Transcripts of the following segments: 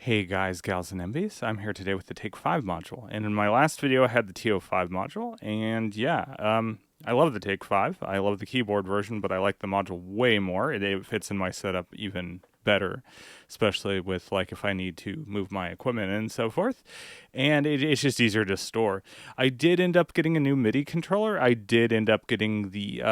Hey guys, gals, and MBs. I'm here today with the Take 5 module. And in my last video, I had the TO5 module. And yeah, I love the Take 5. I love the keyboard version, but I like the module way more. It fits in my setup even better, especially with like if I need to move my equipment and so forth. And it's just easier to store. I did end up getting a new MIDI controller. I did end up getting the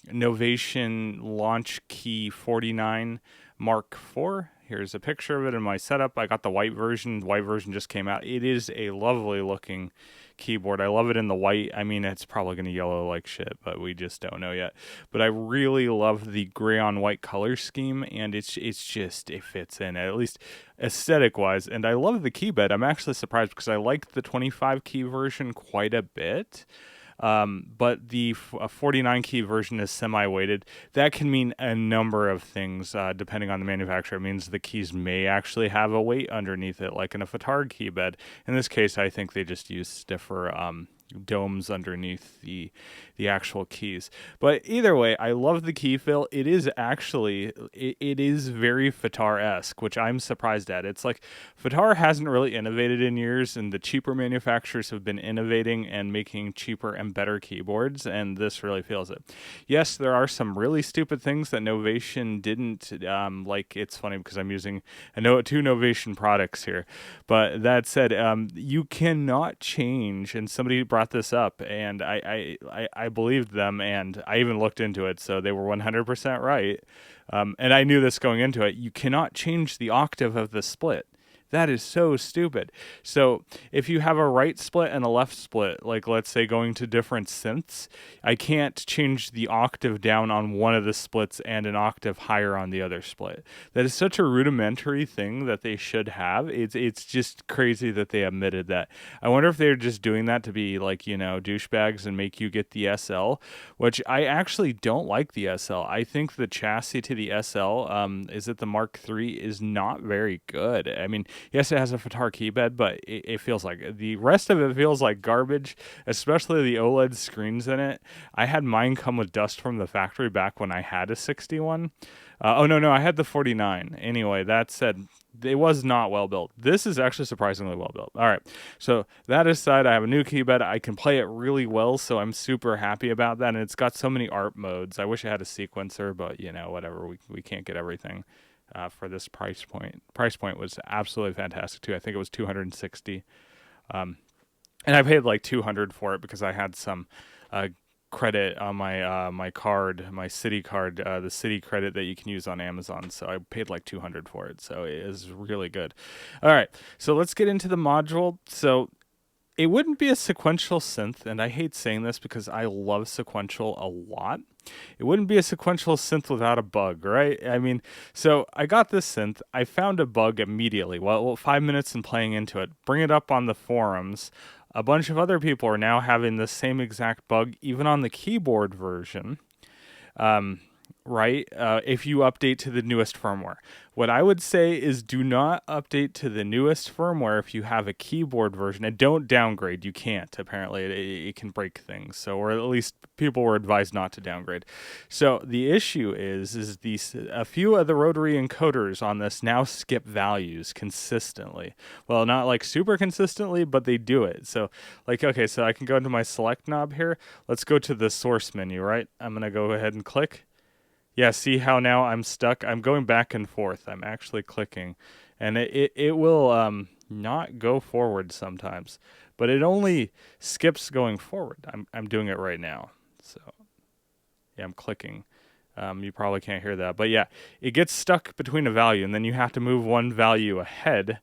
Novation Launch Key 49 Mark IV. Here's a picture of it in my setup. I got the white version. The white version just came out. It is a lovely looking keyboard. I love it in the white. I mean, it's probably going to yellow like shit, but we just don't know yet. But I really love the gray on white color scheme, and it fits in, at least aesthetic wise. And I love the key bed. I'm actually surprised because I like the 25 key version quite a bit. But the 49 key version is semi-weighted. That can mean a number of things depending on the manufacturer. It means the keys may actually have a weight underneath it, like in a Fatard key bed. In this case, I think they just use stiffer domes underneath the actual keys. But either way, I love the key fill. It is actually it is very Fatard-esque, which I'm surprised at. It's like Fatard hasn't really innovated in years, and the cheaper manufacturers have been innovating and making cheaper and better keyboards, and this really feels it. Yes, there are some really stupid things that Novation didn't like. It's funny because I'm using two Novation products here, but that said, you cannot change, and somebody brought this up, and I believed them, and I even looked into it, so they were 100% right. And I knew this going into it. You cannot change the octave of the split. That is so stupid. So if you have a right split and a left split, like let's say going to different synths, I can't change the octave down on one of the splits and an octave higher on the other split. That is such a rudimentary thing that they should have. It's just crazy that they omitted that. I wonder if they're just doing that to be like, douchebags and make you get the SL, which I actually don't like the SL. I think the chassis to the SL, is it the Mark III, is not very good. I mean, yes, it has a Fatard keypad, but it feels like the rest of it feels like garbage, especially the OLED screens in it. I had mine come with dust from the factory back when I had a 61. No, I had the 49. Anyway, that said, it was not well built. This is actually surprisingly well built. All right, so that aside, I have a new keypad. I can play it really well, so I'm super happy about that. And it's got so many art modes. I wish I had a sequencer, but whatever. We can't get everything. For this price point. Price point was absolutely fantastic too. I think it was 260, and I paid like 200 for it because I had some credit on my card, my city card, the city credit that you can use on Amazon. So I paid like 200 for it. So it is really good. All right, so let's get into the module. So it wouldn't be a sequential synth, and I hate saying this because I love sequential a lot. It wouldn't be a sequential synth without a bug, right? I mean, so I got this synth. I found a bug immediately. Well, 5 minutes in playing into it, bring it up on the forums. A bunch of other people are now having the same exact bug, even on the keyboard version. Right? If you update to the newest firmware. What I would say is do not update to the newest firmware if you have a keyboard version, and don't downgrade. You can't, apparently. It can break things. So, or at least people were advised not to downgrade. So the issue is a few of the rotary encoders on this now skip values consistently. Well, not like super consistently, but they do it. So like, okay, so I can go into my select knob here. Let's go to the source menu, right? I'm going to go ahead and click. Yeah, see how now I'm stuck? I'm going back and forth. I'm actually clicking. And it will not go forward sometimes. But it only skips going forward. I'm doing it right now. So, yeah, I'm clicking. You probably can't hear that. But yeah, it gets stuck between a value, and then you have to move one value ahead,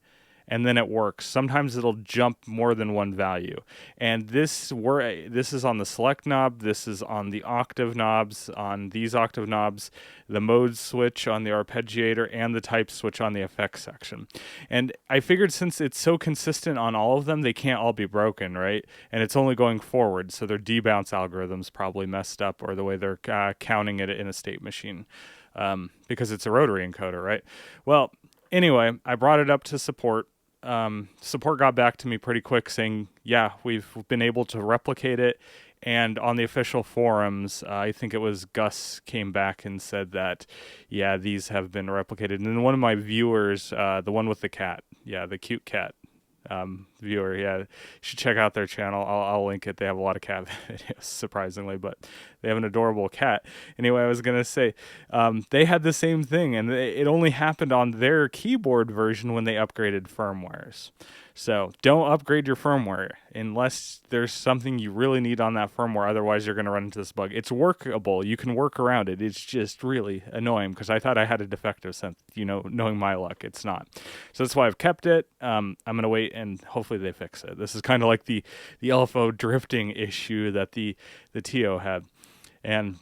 and then it works. Sometimes it'll jump more than one value. And this is on the select knob, this is on the octave knobs, on these octave knobs, the mode switch on the arpeggiator, and the type switch on the effects section. And I figured since it's so consistent on all of them, they can't all be broken, right? And it's only going forward, so their debounce algorithm's probably messed up, or the way they're counting it in a state machine, because it's a rotary encoder, right? Well, anyway, I brought it up to support. Support got back to me pretty quick saying, yeah, we've been able to replicate it, And on the official forums, I think it was Gus came back and said that, yeah, these have been replicated. And then one of my viewers, the one with the cat, yeah, the cute cat viewer, yeah, you should check out their channel. I'll link it. They have a lot of cat videos, surprisingly, but they have an adorable cat. Anyway, I was going to say, they had the same thing, and it only happened on their keyboard version when they upgraded firmwares. So don't upgrade your firmware unless there's something you really need on that firmware. Otherwise, you're going to run into this bug. It's workable. You can work around it. It's just really annoying because I thought I had a defective synth. Knowing my luck, it's not. So that's why I've kept it. I'm going to wait and hopefully they fix it. This is kind of like the LFO drifting issue that the TO had. And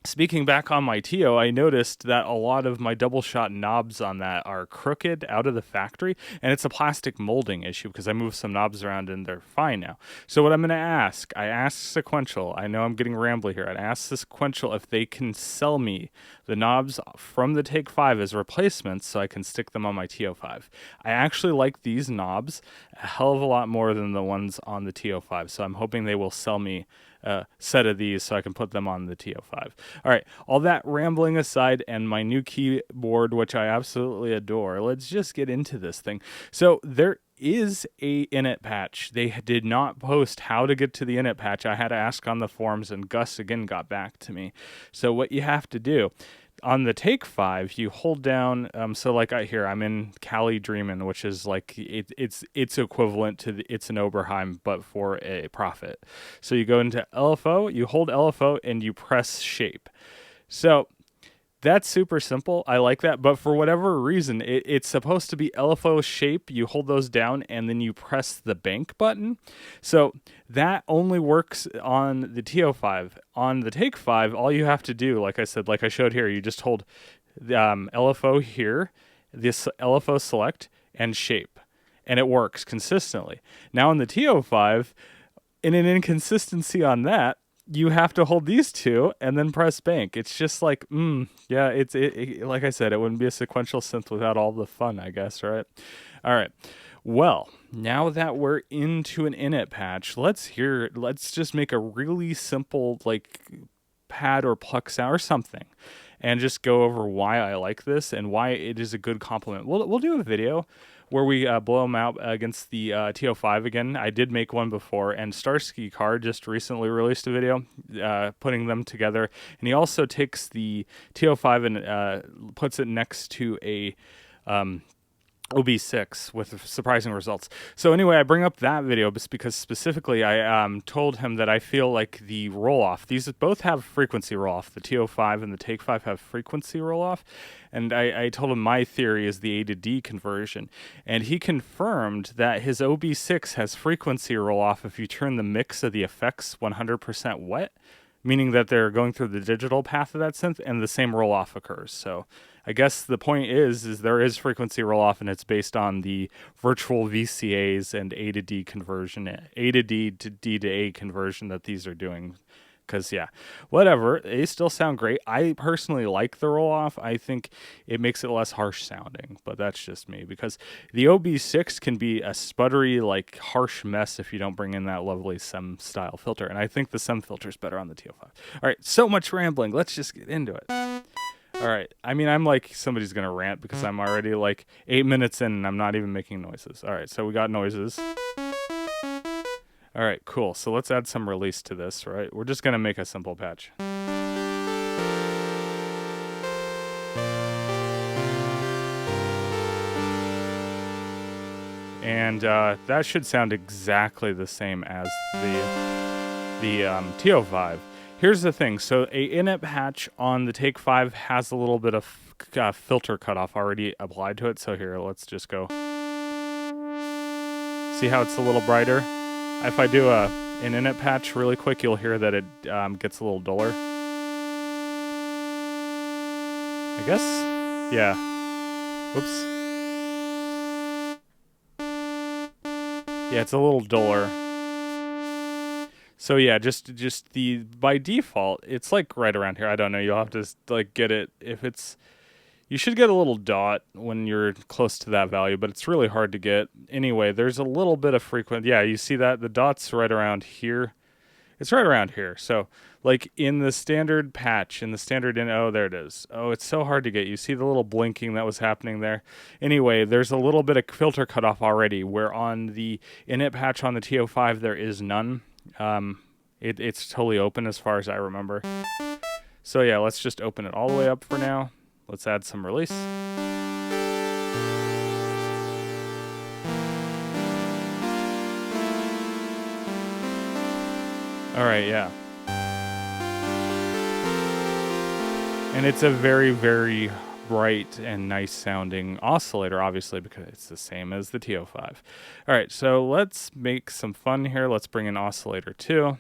speaking back on my TO, I noticed that a lot of my double shot knobs on that are crooked out of the factory, and it's a plastic molding issue because I moved some knobs around and they're fine now. So what I'm going to I asked Sequential, I know I'm getting rambly here, I asked Sequential if they can sell me the knobs from the Take 5 as replacements so I can stick them on my TO5. I actually like these knobs a hell of a lot more than the ones on the TO5, so I'm hoping they will sell me set of these so I can put them on the TO5. All right, all that rambling aside and my new keyboard, which I absolutely adore, let's just get into this thing. So there is a init patch. They did not post how to get to the init patch. I had to ask on the forums, and Gus again got back to me. So what you have to do, on the Take 5, you hold down, so like I'm in Kali Dreamin', which is like, it's equivalent to it's an Oberheim, but for a Prophet. So you go into LFO, you hold LFO, and you press shape. So that's super simple. I like that. But for whatever reason, it's supposed to be LFO shape. You hold those down and then you press the bank button. So that only works on the TO5. On the Take 5, all you have to do, like I said, like I showed here, you just hold LFO here, this LFO select, and shape. And it works consistently. Now on the TO5, in an inconsistency on that, you have to hold these two and then press bank. It's just like, yeah, it like I said, it wouldn't be a sequential synth without all the fun, I guess, right? All right. Well, now that we're into an init patch, let's just make a really simple like pad or pluck sound or something and just go over why I like this and why it is a good complement. We'll do a video where we blow them out against the TO5 again. I did make one before, and Starsky Car just recently released a video putting them together. And he also takes the TO5 and puts it next to a OB6 with surprising results. So anyway, I bring up that video just because specifically I told him that I feel like the roll-off, these both have frequency roll-off. The TO5 and the Take 5 have frequency roll-off. And I told him my theory is the A to D conversion. And he confirmed that his OB6 has frequency roll-off if you turn the mix of the effects 100% wet, meaning that they're going through the digital path of that synth, and the same roll-off occurs. So I guess the point is there is frequency roll-off, and it's based on the virtual VCAs and A to D conversion, A to D to D to A conversion that these are doing. Because, yeah, whatever, they still sound great. I personally like the roll-off. I think it makes it less harsh sounding, but that's just me. Because the OB6 can be a sputtery, like, harsh mess if you don't bring in that lovely SEM-style filter. And I think the SEM filter is better on the TO5. All right, so much rambling. Let's just get into it. All right, I mean, I'm like, somebody's going to rant because I'm already, like, 8 minutes in and I'm not even making noises. All right, so we got noises. All right, cool. So let's add some release to this, right? We're just going to make a simple patch. And that should sound exactly the same as the TO5. Here's the thing. So a init patch on the Take 5 has a little bit of filter cutoff already applied to it. So here, let's just go. See how it's a little brighter? If I do an init patch really quick, you'll hear that it gets a little duller. I guess? Yeah. Whoops. Yeah, it's a little duller. So yeah, just the, by default, it's like right around here. I don't know, you'll have to like get it. If it's, you should get a little dot when you're close to that value, but it's really hard to get. Anyway, there's a little bit of frequency. Yeah, you see that? The dot's right around here. It's right around here. So, like in the standard patch, in the standard oh, there it is. Oh, it's so hard to get. You see the little blinking that was happening there? Anyway, there's a little bit of filter cutoff already, where on the init patch on the TO5, there is none. It's totally open as far as I remember. So yeah, let's just open it all the way up for now. Let's add some release. All right, yeah. And it's a very, very bright and nice sounding oscillator, obviously, because it's the same as the TO5. All right, so let's make some fun here. Let's bring in oscillator 2.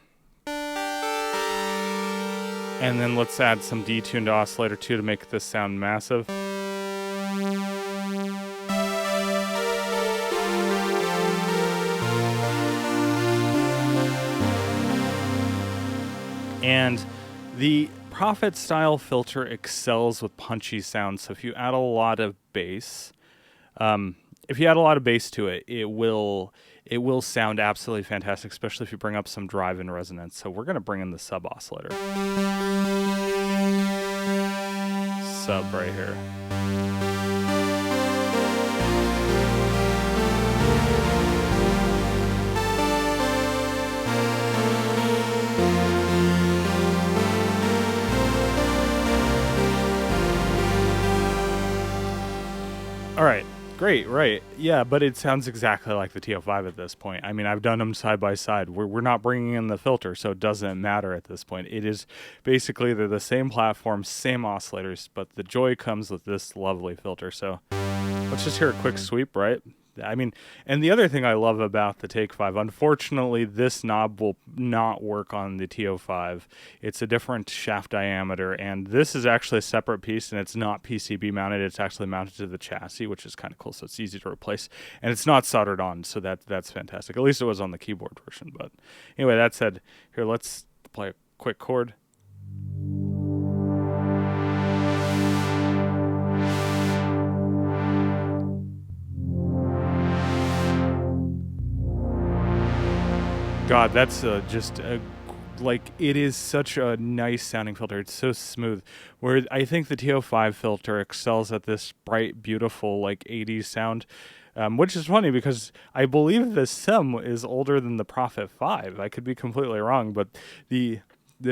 And then let's add some detune to oscillator 2 to make this sound massive. And the Prophet style filter excels with punchy sounds. So if you add a lot of bass, to it, it will sound absolutely fantastic, especially if you bring up some drive and resonance. So we're going to bring in the sub oscillator. Sub right here. All right. Great, right. Yeah, but it sounds exactly like the TO5 at this point. I mean, I've done them side by side. We're not bringing in the filter, so it doesn't matter at this point. It is basically, they're the same platform, same oscillators, but the joy comes with this lovely filter. So let's just hear a quick sweep, right? I mean, and the other thing I love about the Take 5, unfortunately, this knob will not work on the TO5. It's a different shaft diameter, and this is actually a separate piece, and it's not PCB mounted. It's actually mounted to the chassis, which is kind of cool, so it's easy to replace. And it's not soldered on, so that's fantastic. At least it was on the keyboard version. But anyway, that said, here, let's play a quick chord. God, that's like, it is such a nice sounding filter. It's so smooth. Where I think the TO5 filter excels at this bright, beautiful, like 80s sound, which is funny because I believe the SEM is older than the Prophet 5. I could be completely wrong, but the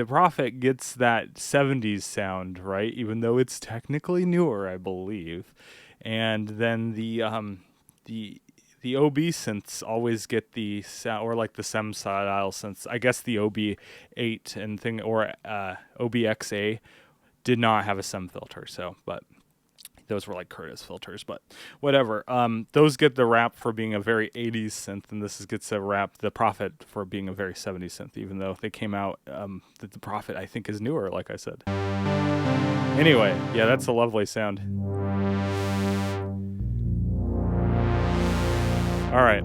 Prophet gets that 70s sound, right? Even though it's technically newer, I believe. And then the OB synths always get the sound, or like the SEM style synths. I guess the OB8 and thing, or OBXA did not have a SEM filter. So, but those were like Curtis filters, but whatever. Those get the rap for being a very 80s synth, and this gets a rap, the Prophet, for being a very 70s synth, even though they came out, the Prophet, I think, is newer, like I said. Anyway, yeah, that's a lovely sound. All right.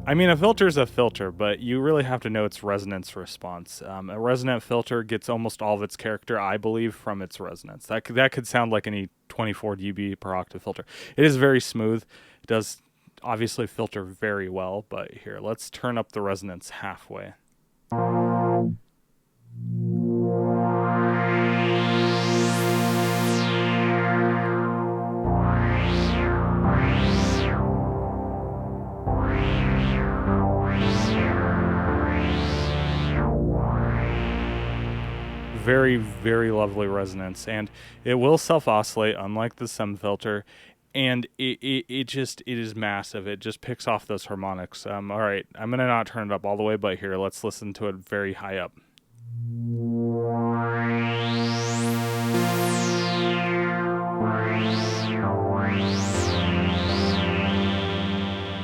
I mean, a filter is a filter, but you really have to know its resonance response. A resonant filter gets almost all of its character, I believe, from its resonance. That could sound like any 24 dB per octave filter. It is very smooth. It does obviously filter very well, but here, let's turn up the resonance halfway. Very, very lovely resonance, and it will self-oscillate, unlike the SEM filter, and it is massive. It just picks off those harmonics. All right, I'm gonna not turn it up all the way, but here, let's listen to it very high up.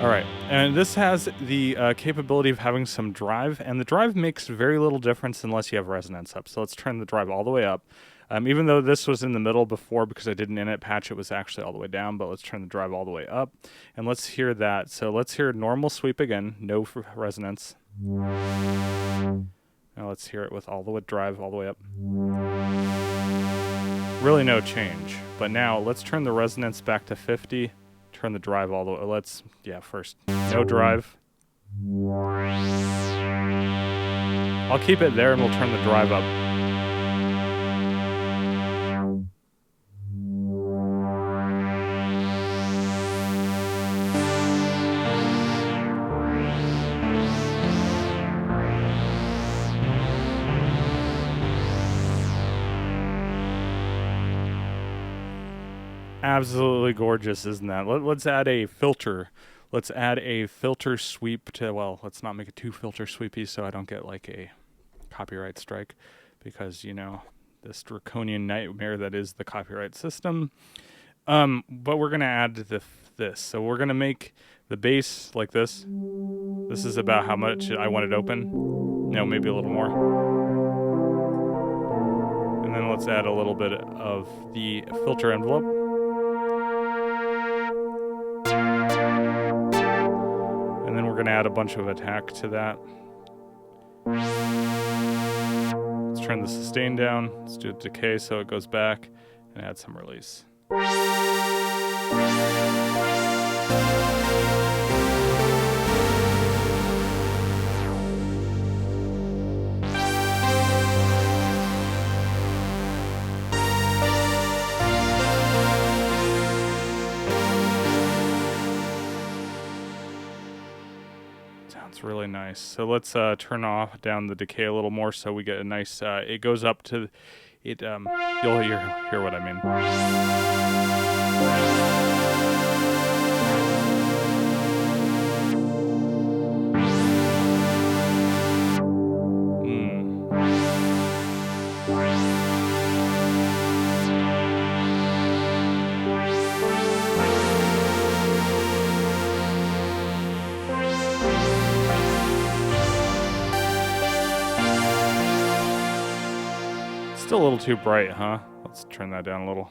All right, and this has the capability of having some drive, and the drive makes very little difference unless you have resonance up. So let's turn the drive all the way up. Even though this was in the middle before because I did an init patch, it was actually all the way down, but let's turn the drive all the way up, and let's hear that. So let's hear normal sweep again, no resonance. Now let's hear it with all the way drive all the way up. Really no change, but now let's turn the resonance back to 50. Turn the drive all the way. First, no drive. I'll keep it there and we'll turn the drive up. Absolutely gorgeous, isn't that? Let's add a filter. Let's add a filter sweep to, well, let's not make it too filter sweepy so I don't get like a copyright strike, because, you know, this draconian nightmare that is the copyright system. But we're going to add this. So we're going to make the bass like this. This is about how much I want it open. No, maybe a little more. And then let's add a little bit of the filter envelope. And then we're going to add a bunch of attack to that. Let's turn the sustain down. Let's do a decay so it goes back, and add some release. Sounds really nice. So let's turn down the decay a little more so we get a nice, it goes up to, you'll hear what I mean. Still a little too bright, huh? Let's turn that down a little.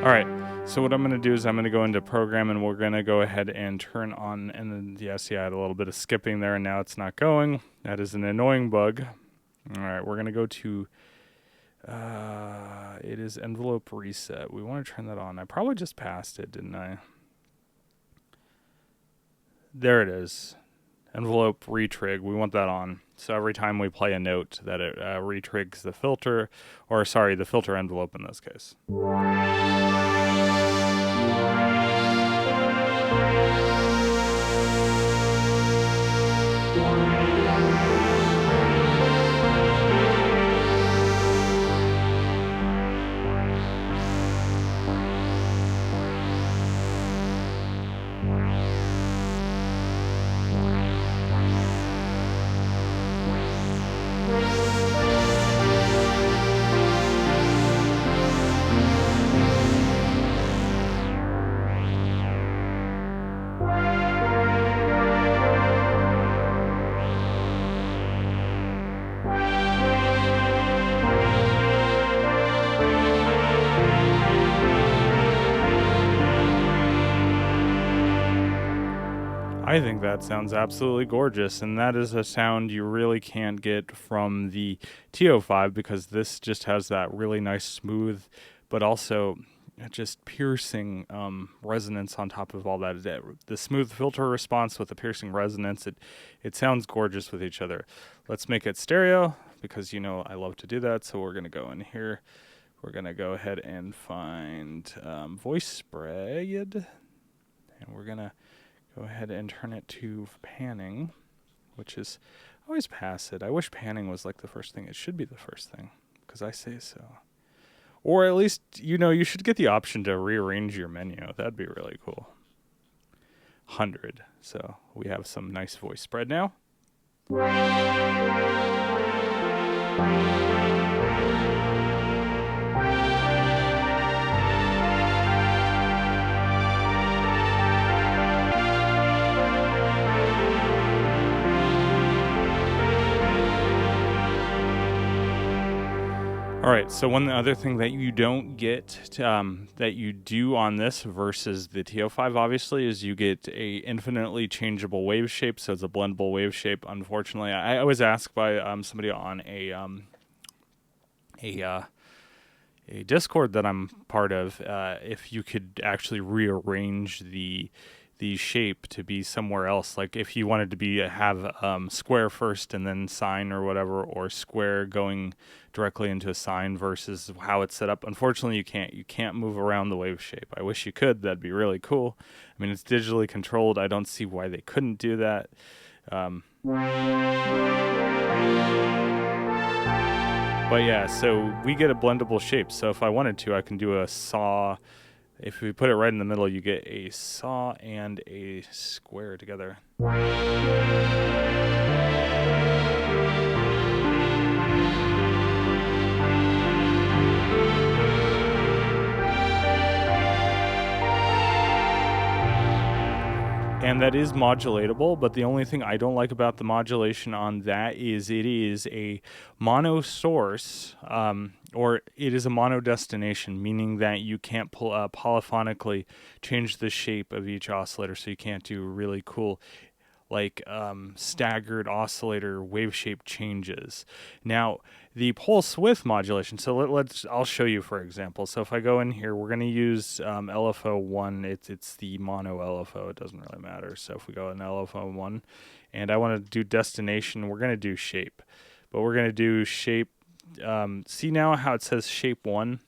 All right. So what I'm going to do is I'm going to go into program and we're going to go ahead and turn on, and then yes, I had a little bit of skipping there and now it's not going. That is an annoying bug. All right, we're going to go to, it is envelope reset. We want to turn that on. I probably just passed it, didn't I? There it is. Envelope retrig. We want that on. So every time we play a note that it retrigs the filter, or sorry, the filter envelope in this case. I think that sounds absolutely gorgeous, and that is a sound you really can't get from the TO5 because this just has that really nice smooth, but also just piercing resonance on top of all that. The smooth filter response with the piercing resonance, it sounds gorgeous with each other. Let's make it stereo because, you know, I love to do that, so we're going to go in here. We're going to go ahead and find voice spread, and we're going to go ahead and turn it to panning, which is, I always pass it. I wish panning was like the first thing. It should be the first thing, because I say so. Or at least, you know, you should get the option to rearrange your menu. That'd be really cool. 100. So we have some nice voice spread now. All right, so one other thing that you don't get, that you do on this versus the TO5, obviously, is you get a infinitely changeable wave shape, so it's a blendable wave shape. Unfortunately, I was asked by somebody on a Discord that I'm part of if you could actually rearrange the shape to be somewhere else, like if you wanted to have square first and then sine or whatever, or square going directly into a sine versus how it's set up. Unfortunately, you can't move around the wave shape. I wish you could. That'd be really cool. I mean, it's digitally controlled. I don't see why they couldn't do that. But yeah, so we get a blendable shape. So if I wanted to, I can do a saw. If we put it right in the middle, you get a saw and a square together. And that is modulatable, but the only thing I don't like about the modulation on that is it is a mono source, or it is a mono destination, meaning that you can't polyphonically change the shape of each oscillator, so you can't do really cool staggered oscillator wave shape changes. Now, the pulse width modulation, so I'll show you for example. So if I go in here, we're going to use LFO1. It's the mono LFO. It doesn't really matter. So if we go in LFO1 and I want to do destination, we're going to do shape. But we're going to do shape. See now how it says shape 1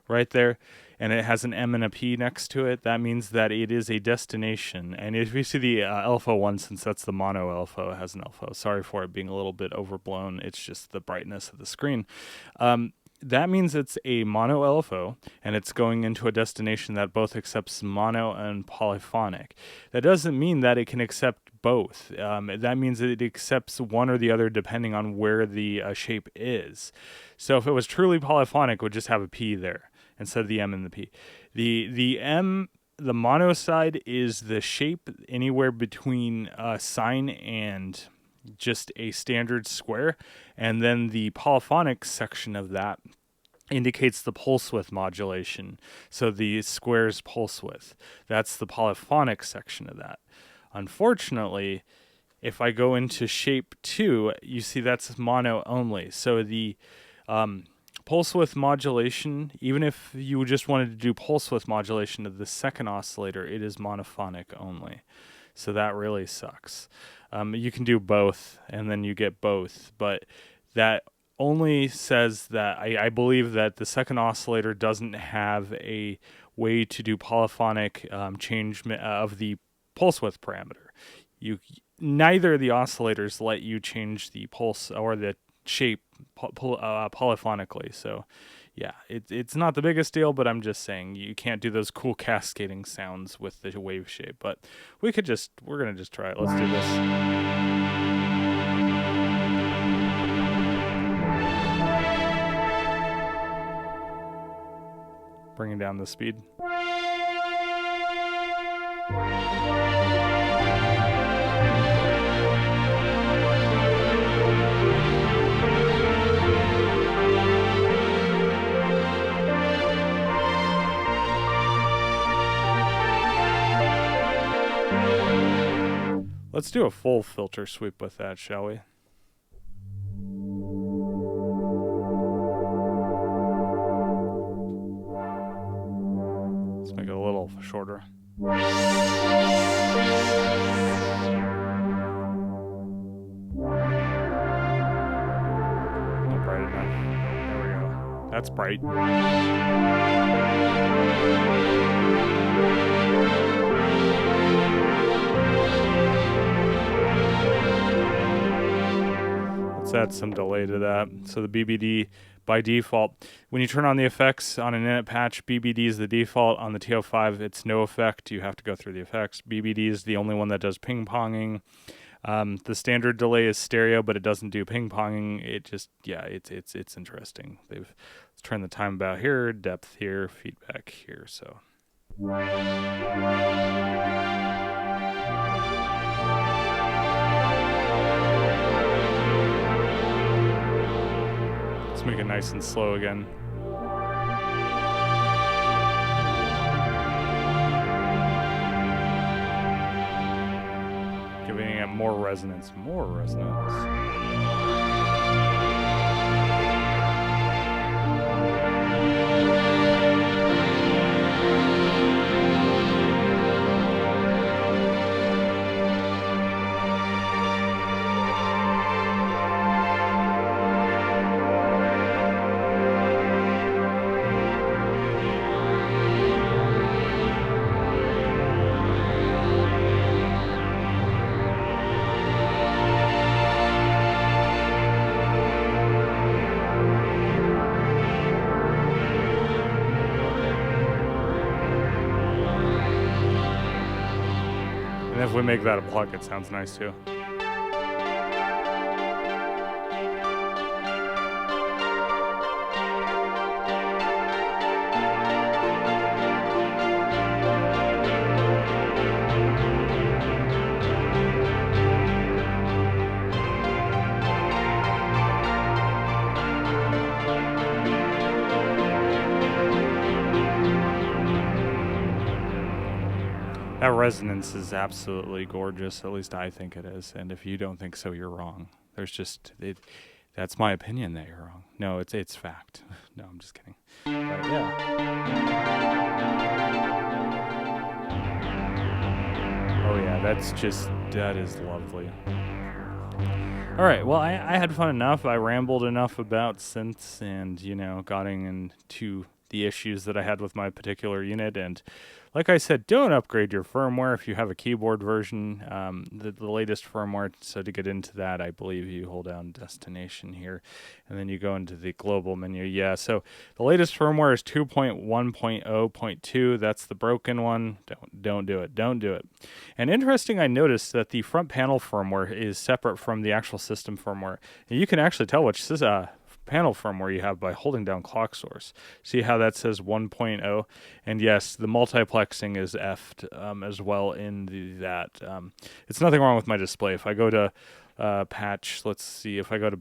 right there? And it has an M and a P next to it. That means that it is a destination. And if you see the LFO1, since that's the mono LFO, it has an LFO. Sorry for it being a little bit overblown. It's just the brightness of the screen. That means it's a mono LFO, and it's going into a destination that both accepts mono and polyphonic. That doesn't mean that it can accept both. That means that it accepts one or the other depending on where the shape is. So if it was truly polyphonic, it would just have a P there instead of the M and the P. The M, the mono side, is the shape anywhere between sine and just a standard square, and then the polyphonic section of that indicates the pulse width modulation. So the square's pulse width. That's the polyphonic section of that. Unfortunately, if I go into shape 2, you see that's mono only. So the pulse width modulation, even if you just wanted to do pulse width modulation of the second oscillator, it is monophonic only. So that really sucks. You can do both, and then you get both, but that only says that I believe that the second oscillator doesn't have a way to do polyphonic change of the pulse width parameter. Neither of the oscillators let you change the pulse or the shape polyphonically. So yeah, it's not the biggest deal, but I'm just saying you can't do those cool cascading sounds with the wave shape. But we're gonna just try it. Let's do this. Bringing down the speed. Let's do a full filter sweep with that, shall we? Let's make it a little shorter. Not bright enough. There we go. That's bright. Add some delay to that. So the BBD by default, when you turn on the effects on an init patch, BBD is the default. On the TO5, it's no effect. You have to go through the effects. BBD is the only one that does ping-ponging. The standard delay is stereo, but it doesn't do ping-ponging. It just, yeah, it's interesting. Let's turn the time about here, depth here, feedback here. So. Let's make it nice and slow again. Giving it more resonance, more resonance. And if we make that a plug, it sounds nice too. That resonance is absolutely gorgeous. At least I think it is. And if you don't think so, you're wrong. There's just that's my opinion that you're wrong. No, it's fact. No, I'm just kidding. But yeah. Oh yeah, that is lovely. All right, well, I had fun enough. I rambled enough about synths and, got into the issues that I had with my particular unit. And like I said, don't upgrade your firmware if you have a keyboard version, the latest firmware. So to get into that, I believe you hold down destination here, and then you go into the global menu. Yeah, so the latest firmware is 2.1.0.2. That's the broken one. Don't do it. Don't do it. And interesting, I noticed that the front panel firmware is separate from the actual system firmware. And you can actually tell which panel firmware you have by holding down clock source. See how that says 1.0? And yes, the multiplexing is effed as well in that. It's nothing wrong with my display. If I go to patch, let's see, if I go to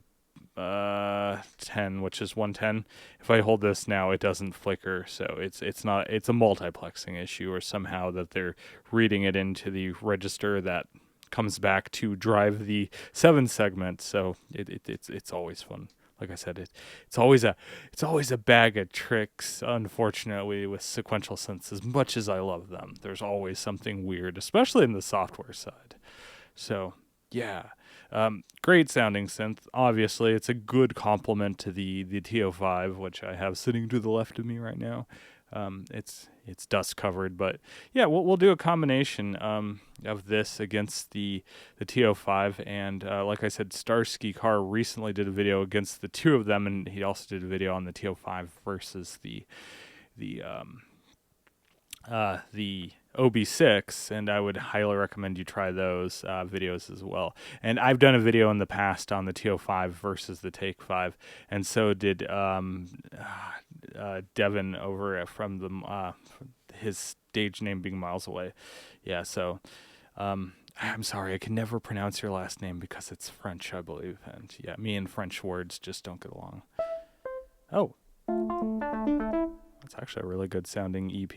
10, which is 110, if I hold this now, it doesn't flicker. So it's a multiplexing issue, or somehow that they're reading it into the register that comes back to drive the 7 segment. So it's always fun. Like I said, it's always a bag of tricks, unfortunately, with sequential synths. As much as I love them, there's always something weird, especially in the software side. So, yeah. Great sounding synth. Obviously, it's a good complement to the TO5, which I have sitting to the left of me right now. It's dust covered, but yeah, we'll do a combination of this against the TO5, and like I said, Starsky Carr recently did a video against the two of them, and he also did a video on the TO5 versus the OB6, and I would highly recommend you try those videos as well. And I've done a video in the past on the TO5 versus the Take 5, and so did Devin over from the his stage name being Miles Away. Yeah, so I'm sorry, I can never pronounce your last name because it's French, I believe, and yeah, me and French words just don't get along. Oh, that's actually a really good sounding EP.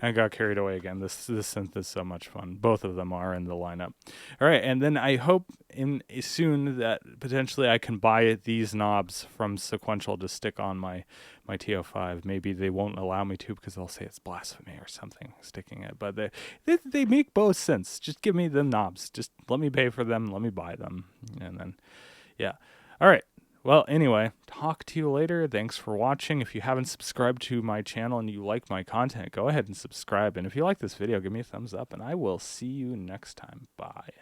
I got carried away again. This synth is so much fun. Both of them are in the lineup. All right, and then I hope soon that potentially I can buy these knobs from Sequential to stick on my TO5. Maybe they won't allow me to because they'll say it's blasphemy or something sticking it. But they make both synths. Just give me the knobs. Just let me pay for them. Let me buy them, and then yeah. All right. Well, anyway, talk to you later. Thanks for watching. If you haven't subscribed to my channel and you like my content, go ahead and subscribe. And if you like this video, give me a thumbs up, and I will see you next time. Bye.